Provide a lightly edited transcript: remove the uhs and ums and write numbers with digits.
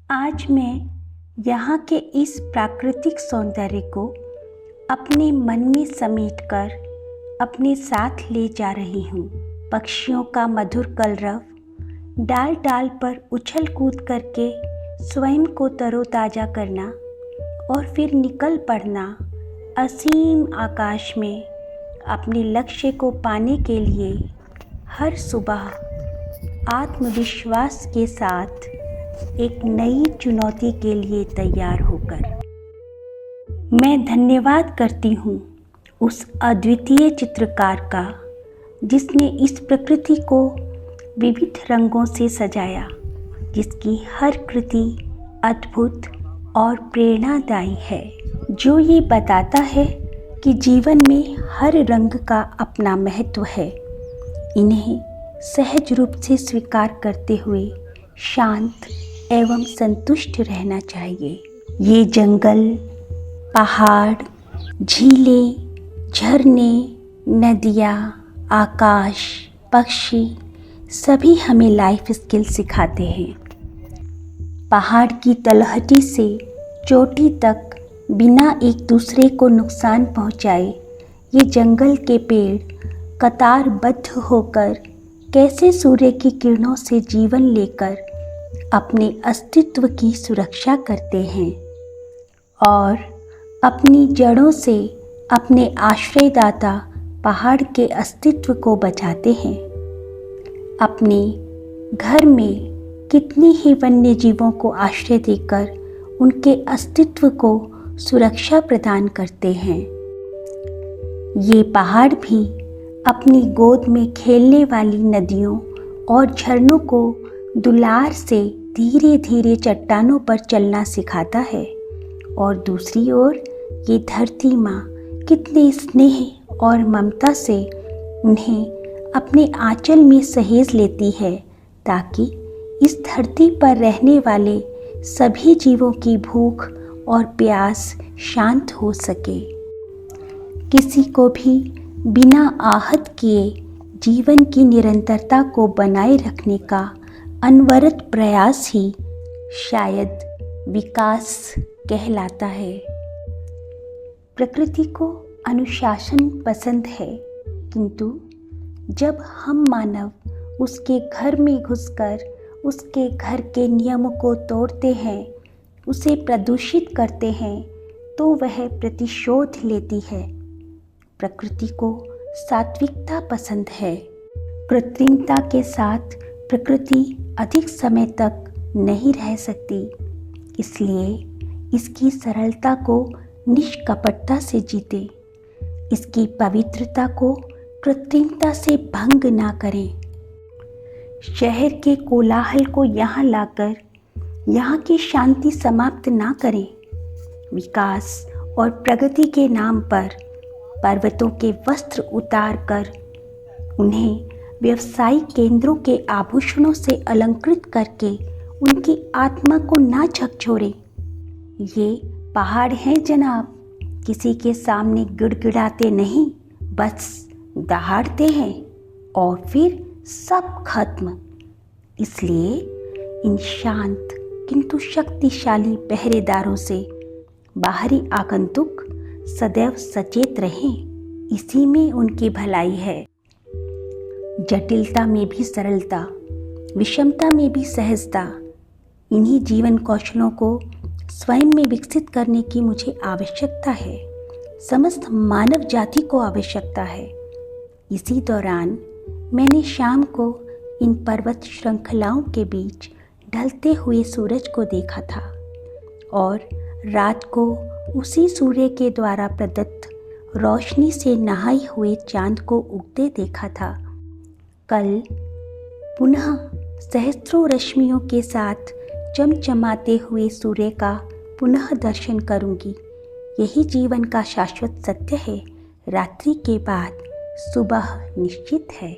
आज मैं यहाँ के इस प्राकृतिक सौंदर्य को अपने मन में समेटकर अपने साथ ले जा रही हूँ। पक्षियों का मधुर कलरव, डाल डाल पर उछल कूद करके स्वयं को तरोताज़ा करना और फिर निकल पड़ना असीम आकाश में अपने लक्ष्य को पाने के लिए हर सुबह आत्मविश्वास के साथ एक नई चुनौती के लिए तैयार होकर। मैं धन्यवाद करती हूँ उस अद्वितीय चित्रकार का जिसने इस प्रकृति को विविध रंगों से सजाया, जिसकी हर कृति अद्भुत और प्रेरणादायी है, जो ये बताता है कि जीवन में हर रंग का अपना महत्व है। इन्हें सहज रूप से स्वीकार करते हुए शांत एवं संतुष्ट रहना चाहिए। ये जंगल, पहाड़, झीलें, झरने, नदियाँ, आकाश, पक्षी सभी हमें लाइफ स्किल सिखाते हैं। पहाड़ की तलहटी से चोटी तक बिना एक दूसरे को नुकसान पहुंचाए ये जंगल के पेड़ कतारबद्ध होकर कैसे सूर्य की किरणों से जीवन लेकर अपने अस्तित्व की सुरक्षा करते हैं और अपनी जड़ों से अपने आश्रयदाता पहाड़ के अस्तित्व को बचाते हैं। अपने घर में कितनी ही वन्य जीवों को आश्रय देकर उनके अस्तित्व को सुरक्षा प्रदान करते हैं। ये पहाड़ भी अपनी गोद में खेलने वाली नदियों और झरनों को दुलार से धीरे धीरे चट्टानों पर चलना सिखाता है और दूसरी ओर ये धरती माँ कितने स्नेह और ममता से उन्हें अपने आंचल में सहेज लेती है ताकि इस धरती पर रहने वाले सभी जीवों की भूख और प्यास शांत हो सके। किसी को भी बिना आहत किए जीवन की निरंतरता को बनाए रखने का अनवरत प्रयास ही शायद विकास कहलाता है। प्रकृति को अनुशासन पसंद है, किंतु जब हम मानव उसके घर में घुसकर उसके घर के नियमों को तोड़ते हैं, उसे प्रदूषित करते हैं, तो वह प्रतिशोध लेती है। प्रकृति को सात्विकता पसंद है। कृत्रिमता के साथ प्रकृति अधिक समय तक नहीं रह सकती, इसलिए इसकी सरलता को निष्कपटता से जीते, इसकी पवित्रता को कृत्रिमता से भंग ना करें। शहर के कोलाहल को यहाँ लाकर यहाँ की शांति समाप्त ना करें। विकास और प्रगति के नाम पर पर्वतों के वस्त्र उतार कर उन्हें व्यवसायिक केंद्रों के आभूषणों से अलंकृत करके उनकी आत्मा को ना झकझोरें। ये पहाड़ हैं जनाब, किसी के सामने गिड़गिड़ाते नहीं, बस दहाड़ते हैं और फिर सब खत्म। इसलिए इन शांत किंतु शक्तिशाली पहरेदारों से बाहरी आगंतुक सदैव सचेत रहें, इसी में उनकी भलाई है। जटिलता में भी सरलता, विषमता में भी सहजता, इन्हीं जीवन कौशलों को स्वयं में विकसित करने की मुझे आवश्यकता है, समस्त मानव जाति को आवश्यकता है। इसी दौरान मैंने शाम को इन पर्वत श्रृंखलाओं के बीच ढलते हुए सूरज को देखा था और रात को उसी सूर्य के द्वारा प्रदत्त रोशनी से नहाए हुए चांद को उगते देखा था। कल पुनः सहस्त्रों रश्मियों के साथ चमचमाते हुए सूर्य का पुनः दर्शन करूंगी। यही जीवन का शाश्वत सत्य है। रात्रि के बाद सुबह निश्चित है।